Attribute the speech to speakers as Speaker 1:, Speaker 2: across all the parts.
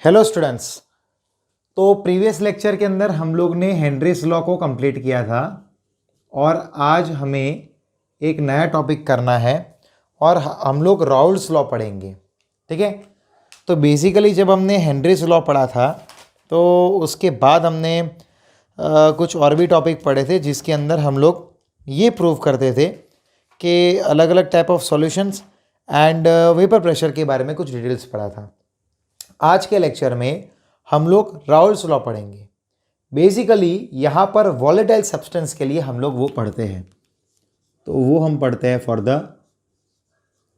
Speaker 1: Hello students. तो previous lecture के अंदर हम लोग ने हेनरीज लॉ को कंप्लीट किया था और आज हमें एक नया टॉपिक करना है और हम लोग राउल्स लॉ पढ़ेंगे। ठीक है, तो बेसिकली जब हमने हेनरीज लॉ पढ़ा था तो उसके बाद हमने कुछ और भी टॉपिक पढ़े थे जिसके अंदर हम लोग ये प्रूव करते थे कि अलग अलग type of solutions and vapour pressure के बारे में कुछ डिटेल्स पढ़ा था। आज के लेक्चर में हम लोग राउल्स लॉ पढ़ेंगे। बेसिकली यहाँ पर वॉलेटाइल सब्सटेंस के लिए हम लोग वो पढ़ते हैं, तो वो हम पढ़ते हैं फॉर द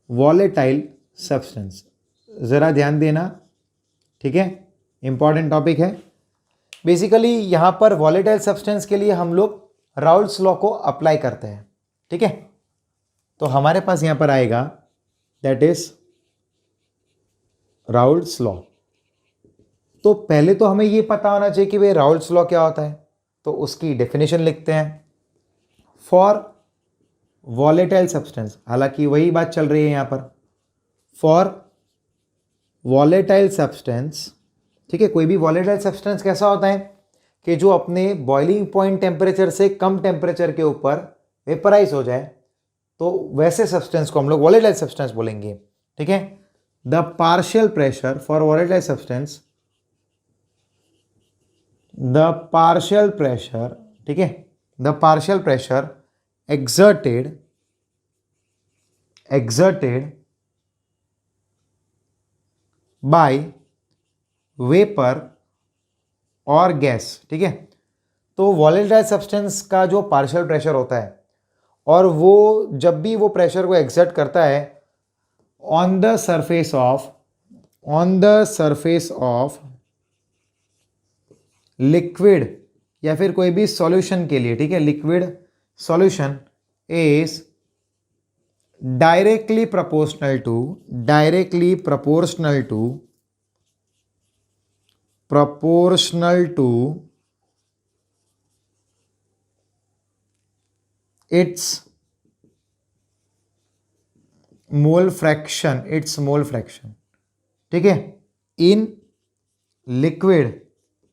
Speaker 1: वॉलेटाइल सब्सटेंस। ज़रा ध्यान देना, ठीक है, इंपॉर्टेंट टॉपिक है। बेसिकली यहाँ पर वॉलेटाइल सब्सटेंस के लिए हम लोग राउल्स लॉ को अप्लाई करते हैं। ठीक है, तो हमारे पास यहाँ पर आएगा दैट इज राउल्स लॉ। तो पहले तो हमें ये पता होना चाहिए कि भाई राउल्स लॉ क्या होता है, तो उसकी डेफिनेशन लिखते हैं। फॉर वॉलेटाइल सब्सटेंस, हालांकि वही बात चल रही है यहाँ पर, फॉर वॉलेटाइल सब्सटेंस। ठीक है, कोई भी वॉलेटाइल सब्सटेंस कैसा होता है कि जो अपने बॉइलिंग पॉइंट टेम्परेचर से कम टेम्परेचर के ऊपर वेपराइज हो जाए, तो वैसे सब्सटेंस को हम लोग वॉलेटाइल सब्सटेंस बोलेंगे। ठीक है, the partial pressure for volatile substance, the partial pressure, ठीक है, the partial pressure exerted by vapour और गैस। ठीक है, तो वॉलेटाइल सब्सटेंस का जो पार्शियल प्रेशर होता है और वो जब भी वो प्रेशर को एक्सर्ट करता है on the surface of liquid या फिर कोई भी सॉल्यूशन के लिए, ठीक है, liquid solution is directly proportional to its mole fraction, ठीक है, इन लिक्विड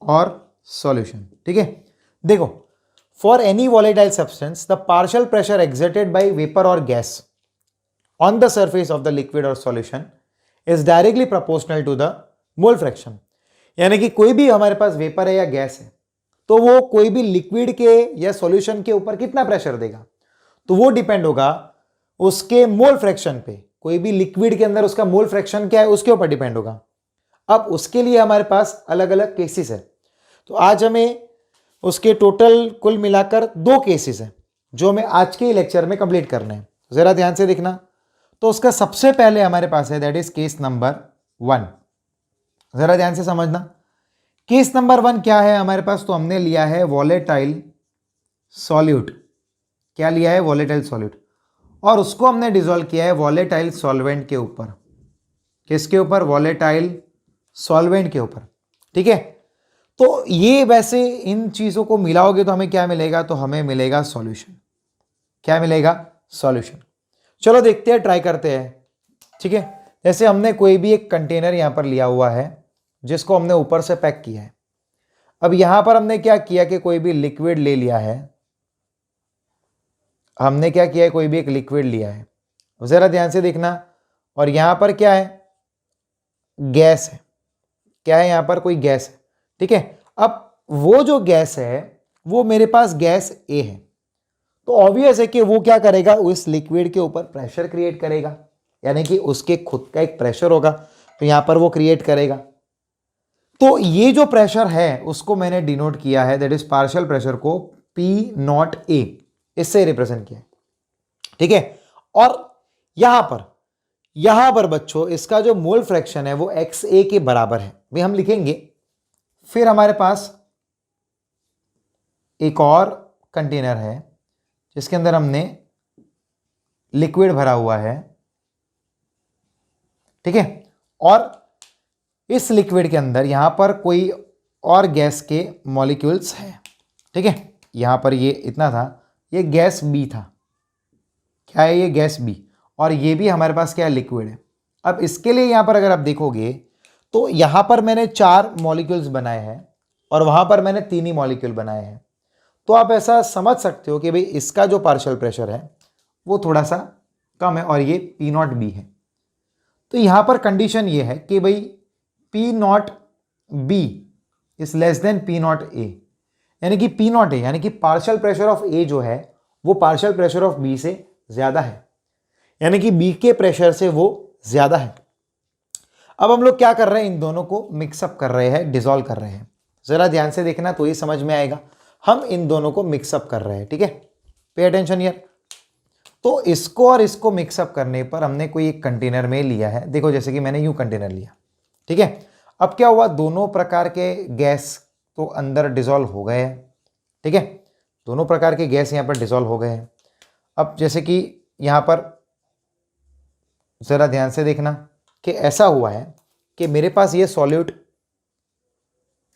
Speaker 1: और सॉल्यूशन। ठीक है, देखो, for any volatile substance the partial pressure exerted by vapour और gas on the surface of the liquid और solution is directly proportional to the mole fraction. यानी कि कोई भी हमारे पास वेपर है या गैस है, तो वो कोई भी लिक्विड के या सॉल्यूशन के ऊपर कितना प्रेशर देगा, तो वो डिपेंड होगा उसके मोल फ्रैक्शन पे। कोई भी लिक्विड के अंदर उसका मोल फ्रैक्शन क्या है उसके ऊपर डिपेंड होगा। अब उसके लिए हमारे पास अलग अलग केसेस है, तो आज हमें उसके टोटल कुल मिलाकर 2 केसेस हैं जो हमें आज के लेक्चर में कंप्लीट करने हैं। जरा ध्यान से देखना। तो उसका सबसे पहले हमारे पास है दैट इज केस नंबर 1। जरा ध्यान से समझना, केस नंबर 1 क्या है हमारे पास। तो हमने लिया है वॉलेटाइल सॉल्यूट। क्या लिया है? वॉलेटाइल सॉल्यूट, और उसको हमने डिसॉल्व किया है वॉलेटाइल सॉल्वेंट के ऊपर। किसके ऊपर? वॉलेटाइल सॉल्वेंट के ऊपर। ठीक है, तो ये वैसे इन चीजों को मिलाओगे तो हमें क्या मिलेगा? तो हमें मिलेगा सॉल्यूशन। क्या मिलेगा? सॉल्यूशन। चलो देखते हैं, ट्राई करते हैं। ठीक है, जैसे हमने कोई भी एक कंटेनर यहां पर लिया हुआ है जिसको हमने ऊपर से पैक किया है। अब यहां पर हमने क्या किया कि कोई भी लिक्विड ले लिया है। हमने क्या किया है? कोई भी एक लिक्विड लिया है, जरा ध्यान से देखना। और यहां पर क्या है? गैस है। क्या है? यहां पर कोई गैस है। ठीक है, अब वो जो गैस है वो मेरे पास गैस ए है, तो ऑब्वियस है कि वो क्या करेगा? उस लिक्विड के ऊपर प्रेशर क्रिएट करेगा, यानी कि उसके खुद का एक प्रेशर होगा, तो यहां पर वो क्रिएट करेगा। तो ये जो प्रेशर है उसको मैंने डिनोट किया है, दैट इज पार्शियल प्रेशर को P0A, इससे रिप्रेजेंट किया है। ठीक है, और यहां पर बच्चों इसका जो मोल फ्रैक्शन है वो XA के बराबर है, भी हम लिखेंगे। फिर हमारे पास एक और कंटेनर है जिसके अंदर हमने लिक्विड भरा हुआ है। ठीक है, और इस लिक्विड के अंदर यहां पर कोई और गैस के मॉलिक्यूल्स हैं। ठीक है, यहां पर ये इतना था, ये गैस बी था। क्या है? ये गैस बी, और ये भी हमारे पास क्या है? लिक्विड है। अब इसके लिए यहां पर अगर आप देखोगे तो यहां पर मैंने 4 मॉलिक्यूल्स बनाए हैं और वहां पर मैंने 3 ही मॉलिक्यूल बनाए हैं। तो आप ऐसा समझ सकते हो कि भाई इसका जो पार्शियल प्रेशर है वो थोड़ा सा कम है और ये पी नॉट बी है। तो यहां पर कंडीशन ये है कि भाई P not be is less than P not ए, यानी कि पी नॉट ए यानी कि पार्शियल प्रेशर ऑफ ए जो है वो पार्शियल प्रेशर ऑफ बी से ज्यादा है, यानी कि बी के प्रेशर से वो ज्यादा है। अब हम लोग क्या कर रहे हैं, इन दोनों को मिक्सअप कर रहे हैं, डिसॉल्व कर रहे हैं। जरा ध्यान से देखना तो ये समझ में आएगा। हम इन दोनों को मिक्सअप कर रहे हैं, ठीक है, पे अटेंशन हियर। तो इसको और इसको मिक्सअप करने पर हमने कोई एक कंटेनर में लिया है, देखो जैसे कि मैंने यूं कंटेनर लिया, ठीक है। अब क्या हुआ, दोनों प्रकार के गैस तो अंदर डिसॉल्व हो गए हैं, ठीक है, दोनों प्रकार के गैस यहां पर डिसॉल्व हो गए हैं। अब जैसे कि यहां पर जरा ध्यान से देखना कि ऐसा हुआ है कि मेरे पास ये सॉल्यूट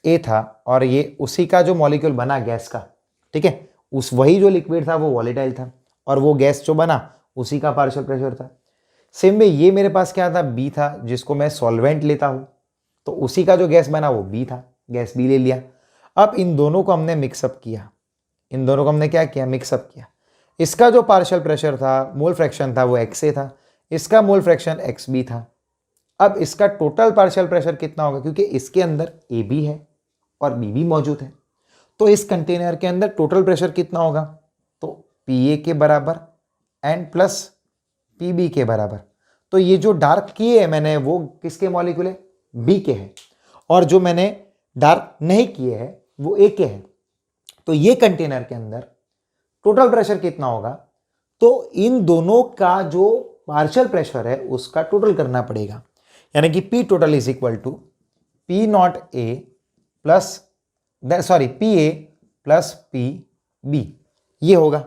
Speaker 1: ए था और ये उसी का जो मॉलिक्यूल बना गैस का, ठीक है, उस वही जो लिक्विड था वो वॉलेटाइल था और वो गैस जो बना उसी का पार्शियल प्रेशर था। सेम वे ये मेरे पास क्या था, बी था, जिसको मैं सॉल्वेंट लेता हूं तो उसी का जो गैस बना वो बी था, गैस बी ले लिया। अब इन दोनों को हमने मिक्सअप किया, इन दोनों को हमने क्या किया, मिक्सअप किया। इसका जो पार्शियल प्रेशर था, मोल फ्रैक्शन था, वो एक्स ए था, इसका मोल फ्रैक्शन एक्स बी था। अब इसका टोटल पार्शियल प्रेशर कितना होगा, क्योंकि इसके अंदर ए बी है और बी भी मौजूद है, तो इस कंटेनर के अंदर टोटल प्रेशर कितना होगा, तो पी ए के बराबर एंड प्लस पी बी के बराबर। तो ये जो डार्क किए है मैंने वो किसके मॉलिक्यूल है, बी के हैं, और जो मैंने डार्क नहीं किए हैं वो ए के हैं। तो ये कंटेनर के अंदर टोटल प्रेशर कितना होगा, तो इन दोनों का जो पार्शियल प्रेशर है उसका टोटल करना पड़ेगा, यानी कि P total is equal to P not A plus P A plus P B, ये होगा।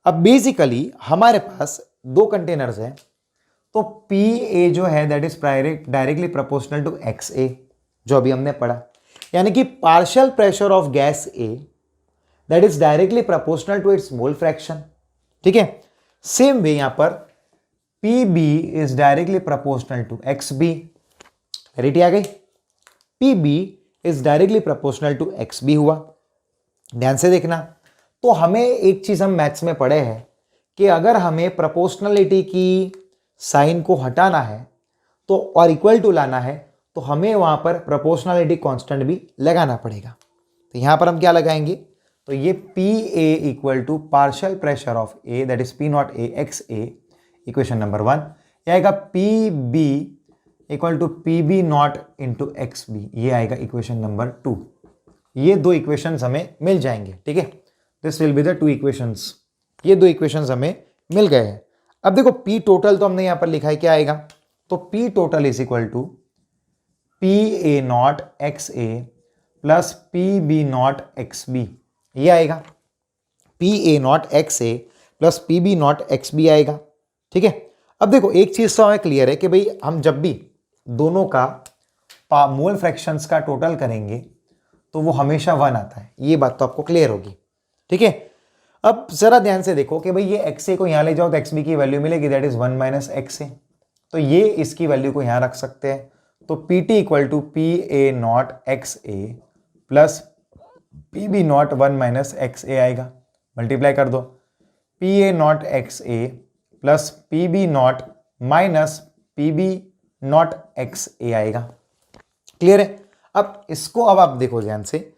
Speaker 1: अब बेसिकली हमारे पास 2 कंटेनर्स हैं, तो पी ए जो है that is directly proportional to X A, जो अभी हमने पढ़ा, यानी कि partial pressure of gas A that is directly proportional to its mole fraction, ठीक है। सेम वे यहां पर P B is directly proportional to X B, clarity आ गई। P B is directly proportional to X B हुआ। ध्यान से देखना, तो हमें एक चीज हम मैथ्स में पढ़े हैं कि अगर हमें प्रोपोर्शनलिटी की साइन को हटाना है तो और इक्वल टू लाना है तो हमें वहां पर प्रोपोर्शनलिटी कांस्टेंट भी लगाना पड़ेगा। तो यहां पर हम क्या लगाएंगे, तो ये P A equal to partial pressure of A that is P not A x A, equation number 1। यह आएगा P B equal to P B not into x B, ये आएगा इक्वेशन नंबर 2। ये 2 इक्वेशंस हमें मिल जाएंगे, ठीक है, this will be the 2 equations. ये 2 इक्वेशंस हमें मिल गए हैं। अब देखो पी टोटल तो हमने यहां पर लिखा है, क्या आएगा, तो P total is equal to P A not x A plus P B not x B, ये आएगा। P A not x A plus P B not x B आएगा, ठीक है। अब देखो एक चीज तो हमें क्लियर है कि भाई हम जब भी दोनों का मोल फ्रैक्शंस का टोटल करेंगे तो वो हमेशा 1 आता है, ये बात तो आपको क्लियर होगी, ठीक है। अब जरा ध्यान से देखो कि भाई ये एक्स ए को यहां ले जाओ तो एक्स बी की वैल्यू मिलेगी, दैट इज 1 माइनस एक्स ए, तो ये इसकी वैल्यू को यहां रख सकते हैं। तो P T equal to P A not x A plus P B naught 1 minus X A आएगा, मल्टीप्लाई कर दो, P A not x A plus P B naught minus P B not x A आएगा, clear है। अब इसको अब आप देखो ध्यान से,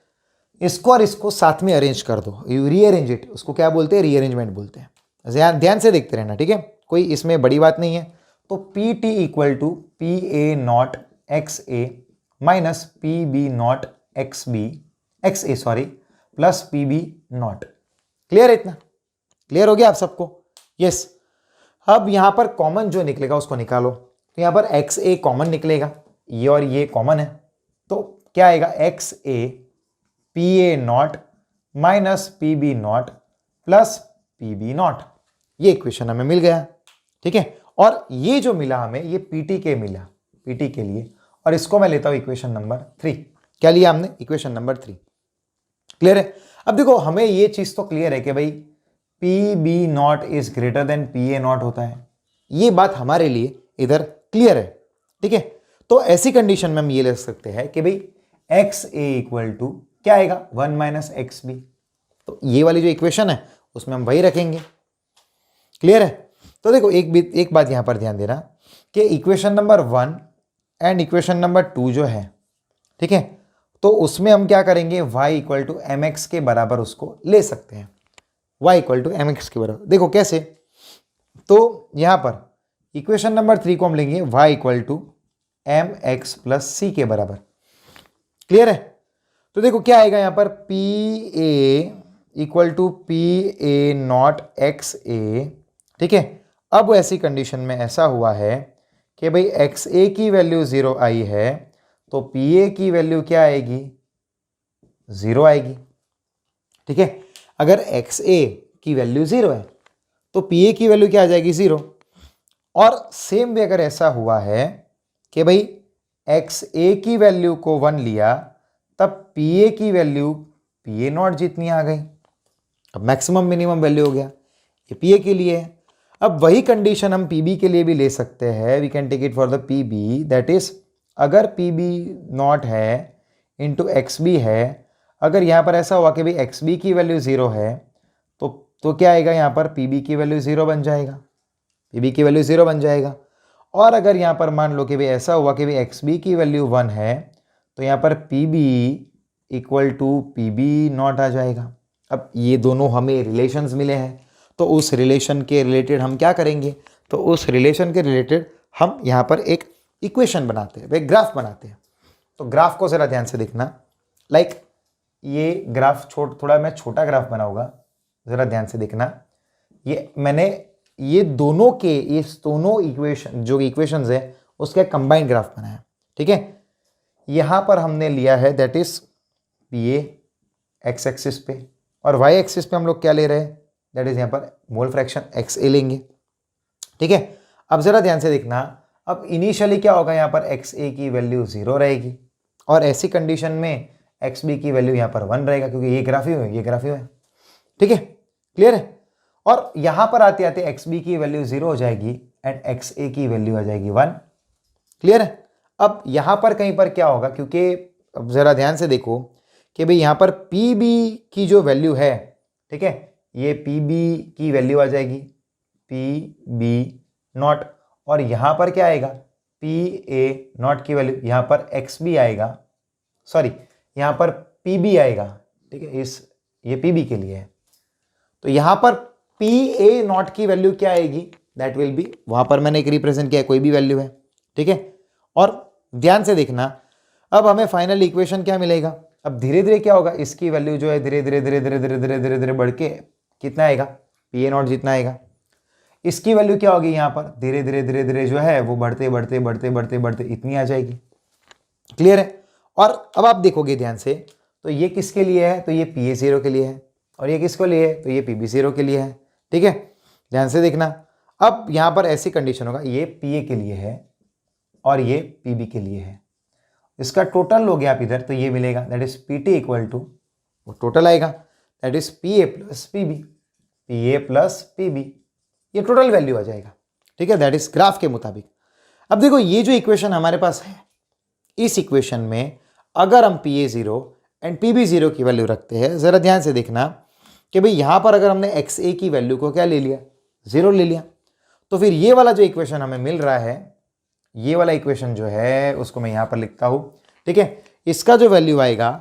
Speaker 1: इसको और इसको साथ में अरेंज कर दो, यू रीअरेंज इट, उसको क्या बोलते हैं, रीअरेंजमेंट बोलते हैं। ध्यान से देखते रहना, ठीक है, कोई इसमें बड़ी बात नहीं है। तो P T equal to P A not x A minus P B not x B x A sorry plus P B not, clear है, इतना क्लियर हो गया आप सबको, यस। अब यहां पर कॉमन जो निकलेगा उसको निकालो, तो यहां पर एक्स ए कॉमन निकलेगा, ये और ये कॉमन है, तो क्या आएगा, x A P A not minus P B not plus P B not, ये इक्वेशन हमें मिल गया, ठीक है। और ये जो मिला हमें ये पीटी के मिला, पीटी के लिए, और इसको मैं लेता हूं इक्वेशन नंबर 3। क्या लिया हमने, इक्वेशन नंबर 3, क्लियर है। अब देखो हमें ये चीज तो क्लियर है कि भाई P B not is greater than P A not होता है, ये बात हमारे लिए इधर क्लियर है, ठीक है। तो ऐसी कंडीशन में हम ये ले सकते हैं कि भाई एक्स ए इक्वल टू क्या आएगा 1 माइनस एक्स बी। तो ये वाली जो इक्वेशन है उसमें हम वही रखेंगे। क्लियर है? तो देखो एक बात यहां पर ध्यान देना कि equation number 1 and equation number 2 जो है, ठीक है, तो उसमें हम क्या करेंगे, y equal to M x के बराबर उसको ले सकते हैं। y equal to M x के बराबर, देखो कैसे, तो यहां पर इक्वेशन नंबर 3 को हम लेंगे y equal to M X plus C के बराबर। क्लियर है? तो देखो क्या आएगा यहां पर, P A equal to P A not x A. ठीक है, अब ऐसी कंडीशन में ऐसा हुआ है कि भाई एक्स ए की वैल्यू 0 आई है, तो पी ए की वैल्यू क्या आएगी, 0 आएगी। ठीक है, अगर एक्स ए की वैल्यू 0 है तो पी ए की वैल्यू क्या आ जाएगी, 0। और सेम भी अगर ऐसा हुआ है कि भाई एक्स ए की वैल्यू को 1 लिया, तब पी ए की वैल्यू पी ए नॉट जितनी आ गई। अब मैक्सिमम मिनिमम वैल्यू हो गया, ये पी ए के लिए है। अब वही कंडीशन हम पी बी के लिए भी ले सकते हैं। We can take it for the P B, that is अगर पी बी नॉट है इंटू एक्स बी है, अगर यहाँ पर ऐसा हुआ कि भाई एक्स बी की वैल्यू 0 है, तो क्या आएगा यहाँ पर, पी बी की वैल्यू 0 बन जाएगा, पी बी की वैल्यू 0 बन जाएगा। और अगर यहाँ पर मान लो कि भाई ऐसा हुआ कि भाई एक्स बी की वैल्यू 1 है, तो यहाँ पर P B equal to P B naught आ जाएगा। अब ये दोनों हमें रिलेशंस मिले हैं, तो उस रिलेशन के रिलेटेड हम क्या करेंगे, तो उस रिलेशन के रिलेटेड हम यहाँ पर एक इक्वेशन बनाते हैं, एक ग्राफ बनाते हैं। तो ग्राफ को ज़रा ध्यान से देखना, लाइक ये ग्राफ थोड़ा मैं छोटा ग्राफ बनाऊंगा, ज़रा ध्यान से देखना। ये मैंने ये दोनों के, ये दोनों इक्वेशन जो इक्वेशंस है उसका कंबाइंड ग्राफ बनाया। ठीक है, यहाँ पर हमने लिया है that is P A x axis पे, और वाई एक्सिस पे हम लोग क्या ले रहे हैं, दैट इज यहाँ पर मोल फ्रैक्शन एक्स ए लेंगे। ठीक है, अब जरा ध्यान से देखना, अब इनिशियली क्या होगा, यहाँ पर एक्स ए की वैल्यू 0 रहेगी, और ऐसी कंडीशन में एक्स बी की वैल्यू यहाँ पर 1 रहेगा, क्योंकि ये ग्राफ ही है, ये ग्राफ ही है। ठीक है, क्लियर है? और यहाँ पर आते आते एक्स बी की वैल्यू 0 हो जाएगी एंड एक्स ए की वैल्यू आ जाएगी 1। क्लियर है? अब यहाँ पर कहीं पर क्या होगा, क्योंकि अब जरा ध्यान से देखो कि भाई यहाँ पर पी बी की जो वैल्यू है, ठीक है, ये पी बी की वैल्यू आ जाएगी पी बी नॉट, और यहाँ पर क्या आएगा, पी ए नॉट की वैल्यू, यहाँ पर एक्स बी आएगा, सॉरी यहाँ पर पी बी आएगा। ठीक है, ये पी बी के लिए है, तो यहाँ पर पी ए नॉट की वैल्यू क्या आएगी, दैट विल बी, वहाँ पर मैंने एक रिप्रेजेंट किया, कोई भी वैल्यू है। ठीक है, और ध्यान से देखना, अब हमें फाइनल इक्वेशन क्या मिलेगा, अब धीरे धीरे क्या होगा, इसकी वैल्यू जो है धीरे धीरे धीरे धीरे धीरे धीरे धीरे धीरे बढ़ के कितना आएगा, पी ए नॉट जितना आएगा, इसकी वैल्यू क्या होगी, यहाँ पर धीरे धीरे धीरे धीरे जो है वो बढ़ते बढ़ते बढ़ते बढ़ते बढ़ते इतनी आ जाएगी। क्लियर है? और अब आप देखोगे ध्यान से, तो ये किसके लिए है, तो ये पी ए 0 के लिए है, और ये किसके लिए है, तो ये पी बी 0 के लिए है। ठीक है, ध्यान से देखना, अब यहाँ पर ऐसी कंडीशन होगा, ये पी ए के लिए है और ये पी बी के लिए है, इसका टोटल हो गया आप इधर, तो ये मिलेगा that is P T equal to, वो टोटल आएगा that is P A plus P B, P A plus P B, ये टोटल वैल्यू आ जाएगा। ठीक है, दैट इज ग्राफ के मुताबिक। अब देखो ये जो इक्वेशन हमारे पास है, इस इक्वेशन में अगर हम P A 0 and P B 0 की वैल्यू रखते हैं, जरा ध्यान से देखना कि भाई यहां पर अगर हमने एक्स ए की वैल्यू को क्या ले लिया, 0 ले लिया, तो फिर ये वाला जो इक्वेशन हमें मिल रहा है, ये वाला इक्वेशन जो है उसको मैं यहां पर लिखता हूं। ठीक है, इसका जो वैल्यू आएगा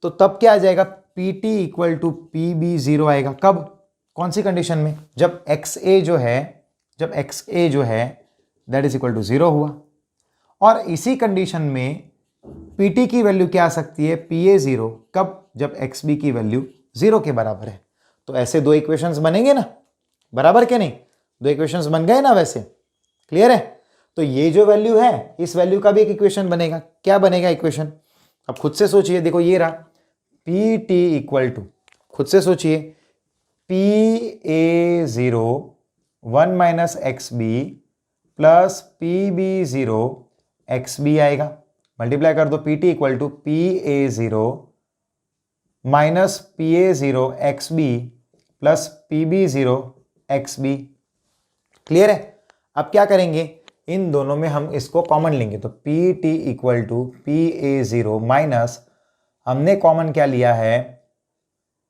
Speaker 1: तो तब क्या आ जाएगा, P T equal to P B 0 आएगा। कब, कौन सी कंडीशन में, जब एक्स ए जो है दैट इज इक्वल टू 0 हुआ, और इसी कंडीशन में पी टी की वैल्यू क्या आ सकती है, पी ए 0, कब, जब एक्स बी की वैल्यू 0 के बराबर है। तो ऐसे दो इक्वेशंस बनेंगे ना, बराबर के नहीं, दो इक्वेशंस बन गए ना वैसे। क्लियर है? तो ये जो वैल्यू है, इस वैल्यू का भी एक इक्वेशन बनेगा। क्या बनेगा इक्वेशन, अब खुद से सोचिए, देखो ये रहा पी टी इक्वल टू, खुद से सोचिए, P A 0 1 minus x B plus P B 0 x B आएगा, मल्टीप्लाई कर दो, P T equal to P A 0 minus P A 0 x B plus P B 0 x B. Clear है? अब क्या करेंगे, इन दोनों में हम इसको कॉमन लेंगे तो P T equal to P A zero minus, हमने कॉमन क्या लिया है,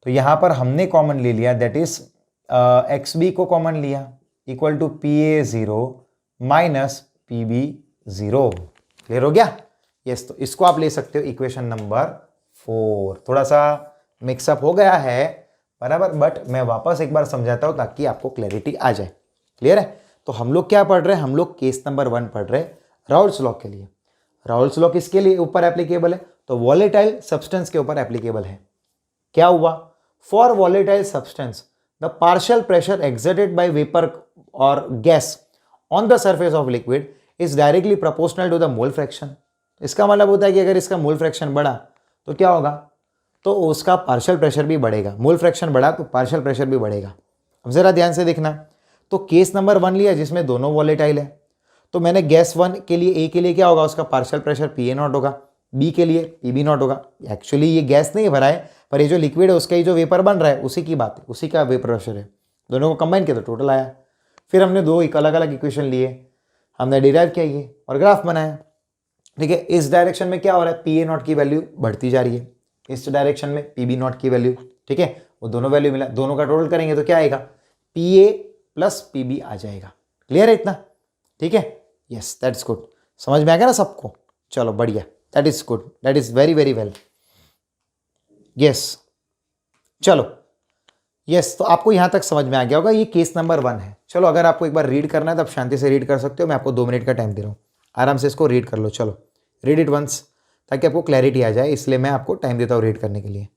Speaker 1: तो यहां पर हमने कॉमन ले लिया दैट इज एक्स बी को कॉमन लिया, equal to P A zero minus P B zero. Clear हो गया? यस, तो इसको आप ले सकते हो इक्वेशन नंबर 4। थोड़ा सा मिक्सअप हो गया है बराबर, बट मैं वापस एक बार समझाता हूं ताकि आपको क्लैरिटी आ जाए। क्लियर है? तो हम लोग क्या पढ़ रहे हैं, हम लोग केस नंबर 1 पढ़ रहे हैं राउल्स लॉ के लिए। राउल्स लॉ किसके लिए ऊपर एप्लीकेबल है, तो वॉलेटाइल सब्सटेंस के ऊपर एप्लीकेबल है। क्या हुआ, for volatile substance the partial pressure exerted by vapour और gas on the surface of liquid is directly proportional to the mole fraction. इसका मतलब होता है कि अगर इसका मोल फ्रैक्शन बढ़ा तो क्या होगा, तो उसका पार्शियल प्रेशर भी बढ़ेगा। मोल फ्रैक्शन बढ़ा तो पार्शियल प्रेशर भी बढ़ेगा। अब जरा ध्यान से देखना, तो केस नंबर 1 लिया जिसमें दोनों वॉलेटाइल है, तो मैंने गैस 1 के लिए, ए के लिए क्या होगा, उसका partial pressure P A not होगा, बी के लिए पी बी नॉट होगा। एक्चुअली ये गैस नहीं भरा है, पर ये जो लिक्विड है उसका ही जो वेपर बन रहा है उसी की बात है, उसी का वेपर प्रेशर है। दोनों को कंबाइन किया तो टोटल आया। फिर हमने दो एक अलग अलग इक्वेशन लिए, हमने डिराइव किया ये और ग्राफ बनाया। ठीक है, इस डायरेक्शन में क्या हो रहा है, पी ए नॉट की वैल्यू बढ़ती जा रही है, इस डायरेक्शन में पी बी नॉट की वैल्यू। ठीक है, वो दोनों वैल्यू मिला, दोनों का टोटल करेंगे तो क्या आएगा, P A plus P B आ जाएगा। क्लियर है इतना? ठीक है, यस, दैट इज गुड। समझ में आ गया ना सबको? चलो बढ़िया, that is good, that is very very well. Yes, चलो यस, तो आपको यहां तक समझ में आ गया होगा, ये केस नंबर 1 है। चलो अगर आपको एक बार रीड करना है तो आप शांति से रीड कर सकते हो, मैं आपको 2 मिनट का टाइम दे रहा हूँ, आराम से इसको रीड कर लो। चलो रीड इट वंस, ताकि आपको क्लैरिटी आ जाए, इसलिए मैं आपको टाइम देता हूँ रीड करने के लिए।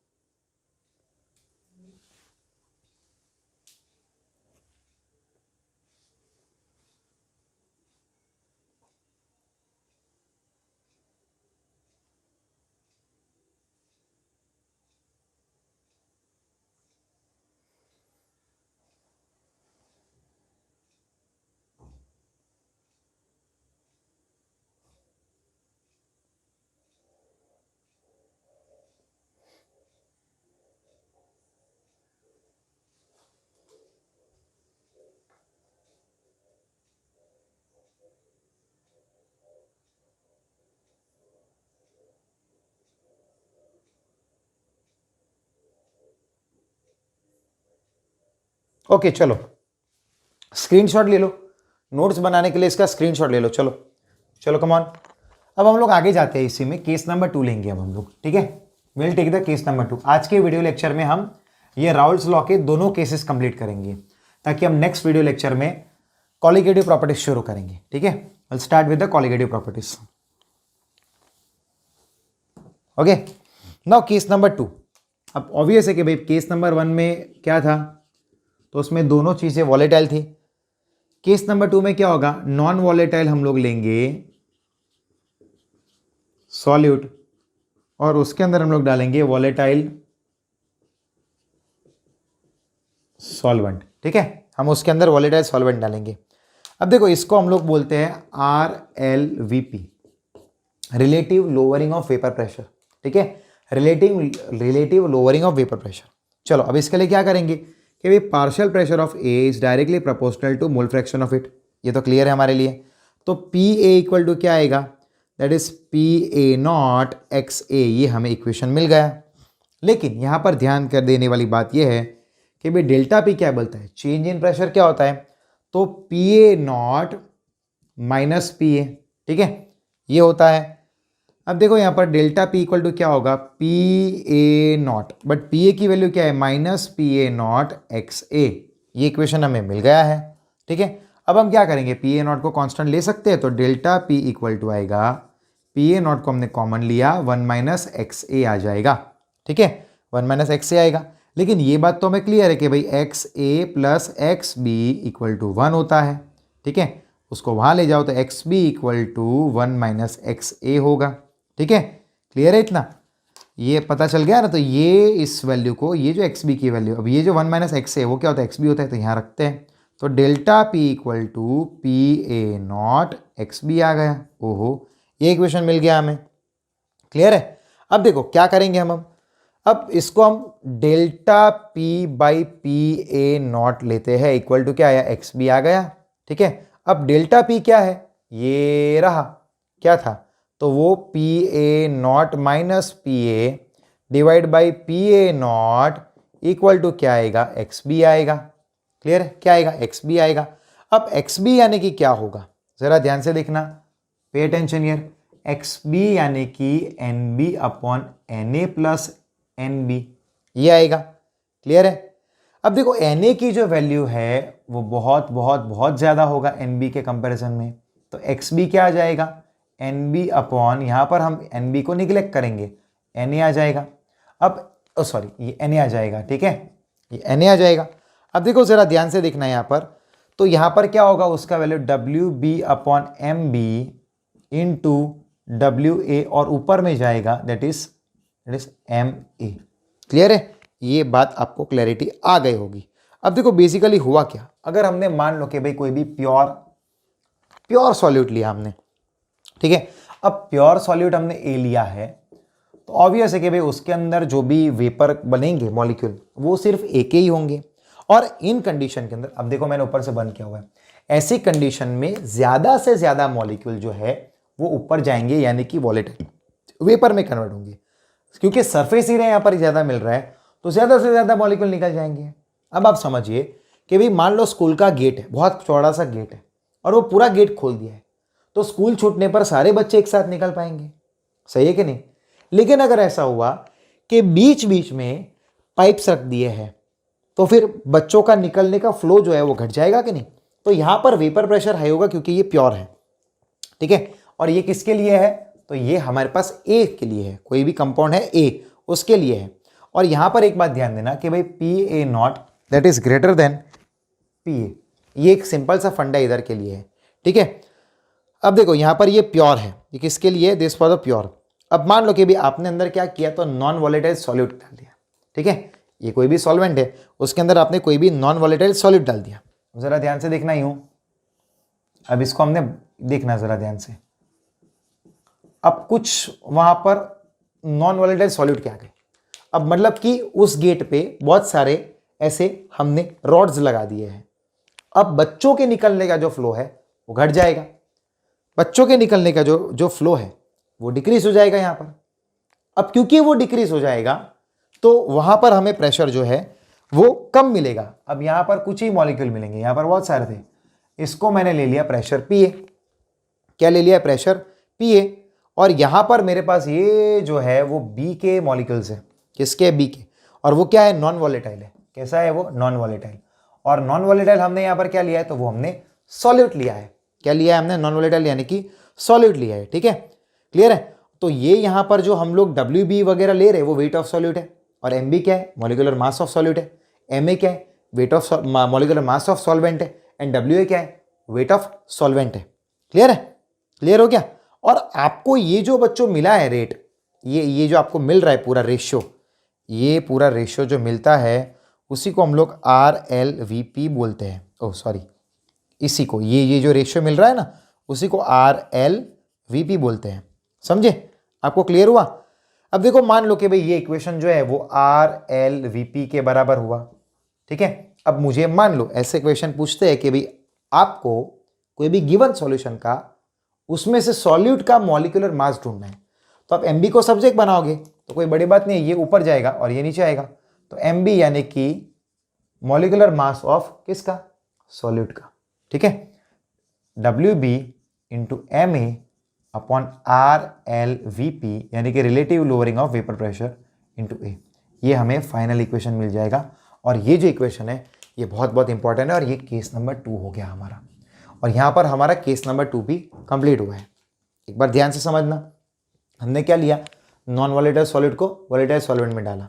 Speaker 1: ओके चलो स्क्रीनशॉट ले लो, नोट्स बनाने के लिए इसका स्क्रीनशॉट ले लो। चलो चलो कम ऑन, अब हम लोग आगे जाते हैं, इसी में केस नंबर 2 लेंगे अब हम लोग। ठीक है, will take the case number 2। आज के वीडियो लेक्चर में हम ये राउल्स लॉ के दोनों केसेस कंप्लीट करेंगे, ताकि हम नेक्स्ट वीडियो लेक्चर में कॉलिगेटिव प्रॉपर्टीज शुरू करेंगे। ठीक है, will start with the colligative properties. Okay, now case number 2। अब ऑब्वियस है कि भाई केस नंबर 1 में क्या था, तो उसमें दोनों चीजें वॉलेटाइल थी। केस नंबर 2 में क्या होगा, नॉन वॉलेटाइल हम लोग लेंगे सॉल्यूट, और उसके अंदर हम लोग डालेंगे वॉलेटाइल सॉल्वेंट। ठीक है, हम उसके अंदर वॉलेटाइल सॉल्वेंट डालेंगे। अब देखो, इसको हम लोग बोलते हैं RLVP, relative lowering of vapour pressure. ठीक है, relative lowering of vapour pressure. चलो अब इसके लिए क्या करेंगे कि भाई partial pressure of A is directly proportional to mole fraction of it. ये तो क्लियर है हमारे लिए। तो पी ए इक्वल टू क्या आएगा, that is P A not x A. ये हमें इक्वेशन मिल गया। लेकिन यहाँ पर ध्यान कर देने वाली बात यह है कि भाई डेल्टा पी क्या बोलता है, चेंज इन प्रेशर क्या होता है, तो P A not minus P ए। ठीक है, ये होता है। अब देखो यहाँ पर डेल्टा पी इक्वल टू क्या होगा, P A naught, but P A की वैल्यू क्या है, minus P A not x A. ये इक्वेशन हमें मिल गया है। ठीक है, अब हम क्या करेंगे, पी ए नॉट को कांस्टेंट ले सकते हैं, तो डेल्टा पी इक्वल टू आएगा, पी ए नॉट को हमने कॉमन लिया, 1 माइनस एक्स ए आ जाएगा। ठीक है, 1 माइनस एक्स ए आएगा। लेकिन ये बात तो हमें क्लियर है कि भाई X A plus X B equal to 1 होता है। ठीक है, उसको वहाँ ले जाओ तो X B equal to 1 minus X A होगा। ठीक है, क्लियर है इतना? ये पता चल गया ना। तो ये इस वैल्यू को, ये जो एक्स बी की वैल्यू, अब ये जो 1 माइनस एक्स है वो क्या होता है, एक्स बी होता है, तो यहाँ रखते हैं। तो delta P equal to P A not x B आ गया। ओहो, ये इक्वेशन मिल गया हमें। क्लियर है? अब देखो क्या करेंगे हम अब इसको हम delta P by P A not लेते हैं, इक्वल टू क्या आया, एक्स बी आ गया। ठीक है, अब डेल्टा पी क्या है, ये रहा क्या था, तो वो P A not minus P A divide by P A not equal to क्या आएगा, एक्स बी आएगा। क्लियर है, क्या आएगा, एक्स बी आएगा। अब एक्स बी यानी कि क्या होगा, जरा ध्यान से देखना, pay attention here. X B यानी कि N B upon N A plus N B, ये आएगा। क्लियर है। अब देखो एन ए की जो वैल्यू है वो बहुत बहुत बहुत ज्यादा होगा एन बी के कंपैरिजन में, तो एक्स बी क्या आ जाएगा, एन बी अपॉन, यहां पर हम एन बी को निगलेक्ट करेंगे, एन ए आ जाएगा। अब सॉरी, ये एन ए आ जाएगा, ठीक है, ये एन ए आ जाएगा। अब देखो जरा ध्यान से देखना यहां पर, तो यहां पर क्या होगा, उसका value W B upon M B into W A, और ऊपर में जाएगा that is M A. Clear है, ये बात आपको क्लैरिटी आ गई होगी। अब देखो बेसिकली हुआ क्या, अगर हमने मान लो कि भाई कोई भी प्योर सॉल्यूट लिया हमने, ठीक है, अब प्योर सॉल्यूट हमने ए लिया है, तो ऑब्वियस है कि भाई उसके अंदर जो भी वेपर बनेंगे मॉलिक्यूल वो सिर्फ एक ही होंगे। और इन कंडीशन के अंदर, अब देखो मैंने ऊपर से बंद किया हुआ है, ऐसी कंडीशन में ज्यादा से ज्यादा मॉलिक्यूल जो है वो ऊपर जाएंगे, यानी कि वॉलेटाइल वेपर में कन्वर्ट होंगे, क्योंकि सरफेस एरिया यहां पर ज्यादा मिल रहा है, तो ज्यादा से ज्यादा मॉलिक्यूल निकल जाएंगे। अब आप समझिए कि भाई मान लो स्कूल का गेट है, बहुत चौड़ा सा गेट है, और वो पूरा गेट खोल दिया है, तो स्कूल छूटने पर सारे बच्चे एक साथ निकल पाएंगे, सही है कि नहीं। लेकिन अगर ऐसा हुआ कि बीच बीच में पाइप्स रख दिए हैं, तो फिर बच्चों का निकलने का फ्लो जो है वो घट जाएगा कि नहीं। तो यहां पर वेपर प्रेशर हाई होगा क्योंकि ये प्योर है, ठीक है। और ये किसके लिए है, तो ये हमारे पास ए के लिए है, कोई भी कंपाउंड है ए उसके लिए है। और यहां पर एक बात ध्यान देना कि भाई P A not that is greater than P ए, ये एक सिंपल सा फंडा इधर के लिए है, ठीक है। अब देखो यहां पर ये प्योर है, ये किसके लिए, दिस फॉर द प्योर। अब मान लो कि भी आपने अंदर क्या किया, तो नॉन वॉलेटाइल सॉल्यूट डाल दिया, ठीक है, ये कोई भी सॉल्वेंट है उसके अंदर आपने कोई भी नॉन वॉलेटाइल सॉल्यूट डाल दिया। जरा ध्यान से देखना यूं, अब इसको हमने देखना जरा ध्यान से। अब कुछ वहां पर नॉन वॉलेटाइल सॉल्यूट क्या गए, अब मतलब कि उस गेट पे बहुत सारे ऐसे हमने रॉड्स लगा दिए हैं। अब बच्चों के निकलने का जो फ्लो है वो घट जाएगा, बच्चों के निकलने का जो फ्लो है वो डिक्रीज हो जाएगा यहां पर। अब क्योंकि वो डिक्रीज हो जाएगा तो वहां पर हमें प्रेशर जो है वो कम मिलेगा। अब यहां पर कुछ ही मॉलिक्यूल मिलेंगे, यहां पर बहुत सारे थे, इसको मैंने ले लिया प्रेशर पी ए, क्या ले लिया, प्रेशर पी ए। और यहां पर मेरे पास ये जो है वो बी के मॉलिक्यूल्स है, किसके, बी के, और वो क्या है, नॉन वॉलेटाइल है। कैसा है वो, नॉन वॉलेटाइल। और नॉन वॉलेटाइल हमने यहां पर क्या लिया है, तो वो हमने सॉल्यूट लिया है। क्या लिया है हमने, नॉन वॉलेटाइल यानी कि सॉल्यूट लिया है, ठीक है, क्लियर है। तो ये यहां पर जो हम लोग डब्ल्यू बी वगैरह ले रहे हैं वो वेट ऑफ सॉल्यूट है, और एम बी क्या है, मॉलिक्यूलर मास ऑफ सॉल्यूट है, एम ए क्या है, weight of molecular mass of solvent है, एंड डब्ल्यू ए क्या है, वेट ऑफ सॉल्वेंट है। क्लियर है, क्लियर हो गया। और आपको ये जो बच्चों मिला है रेट, ये जो आपको मिल रहा है पूरा रेशियो, ये पूरा रेशियो जो मिलता है उसी को हम लोग आर एल वी पी बोलते हैं। ओह सॉरी, इसी को ये जो रेशियो मिल रहा है ना उसी को आर एल वी पी बोलते हैं, समझे, आपको क्लियर हुआ। अब देखो मान लो कि भाई ये इक्वेशन जो है वो आर एल वी पी के बराबर हुआ, ठीक है। अब मुझे मान लो ऐसे इक्वेशन पूछते हैं कि भाई आपको कोई भी गिवन सॉल्यूशन का उसमें से सॉल्यूट का मॉलिक्यूलर मास ढूंढना है, तो आप एमबी को सब्जेक्ट बनाओगे तो कोई बड़ी बात नहीं है, ये ऊपर जाएगा और ये नीचे आएगा, तो एमबी यानी कि मॉलिक्यूलर मास ऑफ किसका, सॉल्यूट का, ठीक है। W B into M A upon R L V P यानी कि relative lowering of vapour pressure into A, ये हमें फाइनल इक्वेशन मिल जाएगा। और ये जो इक्वेशन है ये बहुत बहुत इंपॉर्टेंट है, और ये केस नंबर 2 हो गया हमारा, और यहां पर हमारा केस नंबर 2 भी कंप्लीट हुआ है। एक बार ध्यान से समझना, हमने क्या लिया, नॉन वॉलेटाइल सॉलिड को वॉलेटाइल सॉल्वेंट में डाला।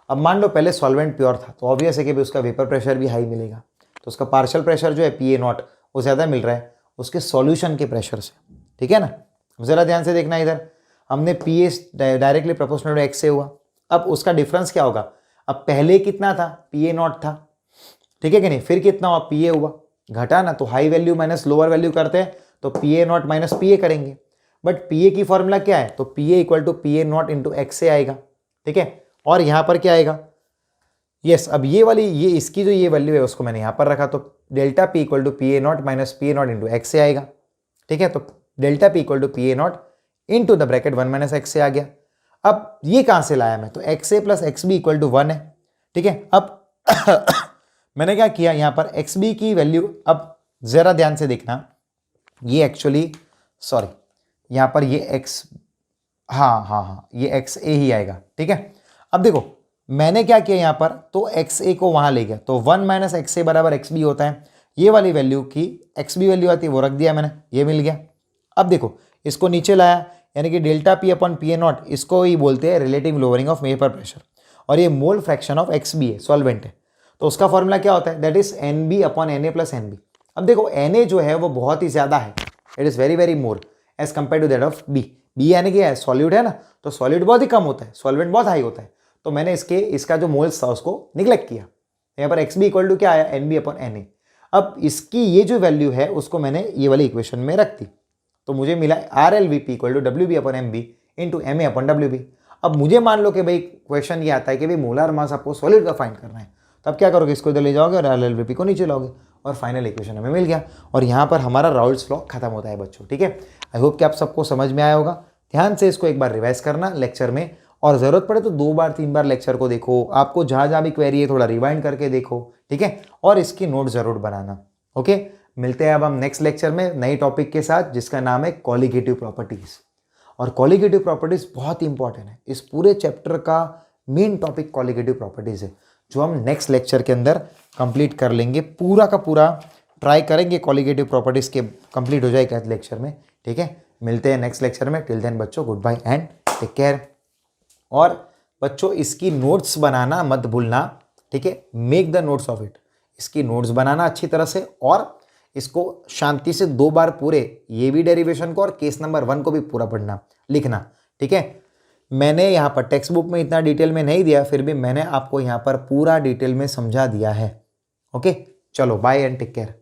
Speaker 1: अब मान लो पहले सॉल्वेंट प्योर था, तो ऑब्वियस है कि भी उसका वेपर प्रेशर भी हाई मिलेगा, तो उसका पार्शियल प्रेशर जो है पी ए नॉट वो ज़्यादा मिल रहा है उसके सॉल्यूशन के प्रेशर से, ठीक है ना। ज़रा ध्यान से देखना, इधर हमने P A directly proportional to X से हुआ, अब उसका डिफरेंस क्या होगा, अब पहले कितना था, पी ए नॉट था, ठीक है कि नहीं, फिर कितना हुआ, पी ए हुआ, घटा ना, तो high value minus lower value करते हैं तो P A not minus P A करेंगे, बट पी ए की फॉर्मूला क्या है, तो P A equal to P A not into X से आएगा, ठीक है। और यहाँ पर क्या आएगा, यस, अब ये वाली ये इसकी जो ये वैल्यू है उसको मैंने यहाँ पर रखा, तो delta P equal to P A not minus P A not into X से आएगा, ठीक है, तो delta P equal to P A not into the bracket 1 minus X से आ गया। अब ये कहां से लाया मैं, तो X A plus X B equal to 1 है, ठीक है। अब मैंने क्या किया यहाँ पर, एक्स बी की वैल्यू, अब जरा ध्यान से देखना, ये एक्चुअली सॉरी यहाँ पर ये एक्स, हाँ ये एक्स ए ही आएगा, ठीक है। अब देखो मैंने क्या किया यहाँ पर, तो एक्स ए को वहां ले गया, तो 1 माइनस एक्स ए बराबर एक्स बी होता है, ये वाली वैल्यू की एक्स बी वैल्यू आती है वो रख दिया मैंने, ये मिल गया। अब देखो इसको नीचे लाया, यानी कि delta P upon P A not, इसको ही बोलते हैं relative lowering of vapour pressure, और ये mole fraction of X B है, सॉल्वेंट है, तो उसका फॉर्मूला क्या होता है, that is N B upon N A plus N B. अब देखो एन ए जो है वो बहुत ही ज्यादा है, it is very very more as compare to that of B. B यानी कि सॉल्यूट है ना, तो सॉल्यूट बहुत ही कम होता है, सॉल्वेंट बहुत हाई होता है, तो मैंने इसका जो मोल्स था उसको निगलेक्ट किया। यहाँ पर एक्स बी इक्वल टू क्या आया, N B upon N A. अब इसकी ये जो वैल्यू है उसको मैंने ये वाली इक्वेशन में रख दी, तो मुझे मिला R L V P equal to W B upon M B into M A upon W B. अब मुझे मान लो कि भाई क्वेश्चन ये आता है कि भाई मोलार मास आपको सॉलिड का फाइंड करना है, तब क्या करोगे, इसको इधर ले जाओगे और आर एल वी पी को नीचे लाओगे, और फाइनल इक्वेशन हमें मिल गया, और यहाँ पर हमारा राउल्ट्स लॉ खत्म होता है बच्चों, ठीक है। आई होप कि आप सबको समझ में आया होगा। ध्यान से इसको एक बार रिवाइज करना लेक्चर में, और जरूरत पड़े तो 2 बार 3 बार लेक्चर को देखो, आपको जहां जहां भी क्वेरी है थोड़ा रिवाइंड करके देखो, ठीक है, और इसकी नोट जरूर बनाना। ओके, मिलते हैं अब हम नेक्स्ट लेक्चर में नई टॉपिक के साथ, जिसका नाम है कॉलिगेटिव प्रॉपर्टीज। और कॉलिगेटिव प्रॉपर्टीज बहुत इंपॉर्टेंट है, इस पूरे चैप्टर का मेन टॉपिक कॉलिगेटिव प्रॉपर्टीज है, जो हम नेक्स्ट लेक्चर के अंदर कंप्लीट कर लेंगे। पूरा का पूरा ट्राई करेंगे कॉलिगेटिव प्रॉपर्टीज के कंप्लीट हो जाएगा लेक्चर में, ठीक है। मिलते हैं नेक्स्ट लेक्चर में, टिल देन बच्चों good bye and take care. और बच्चों इसकी नोट्स बनाना मत भूलना, ठीक है, make the notes of it, इसकी नोट्स बनाना अच्छी तरह से, और इसको शांति से 2 बार पूरे ये भी डेरिवेशन को और केस नंबर 1 को भी पूरा पढ़ना लिखना, ठीक है। मैंने यहाँ पर टेक्स्ट बुक में इतना डिटेल में नहीं दिया, फिर भी मैंने आपको यहाँ पर पूरा डिटेल में समझा दिया है। ओके, चलो बाय एंड टेक केयर।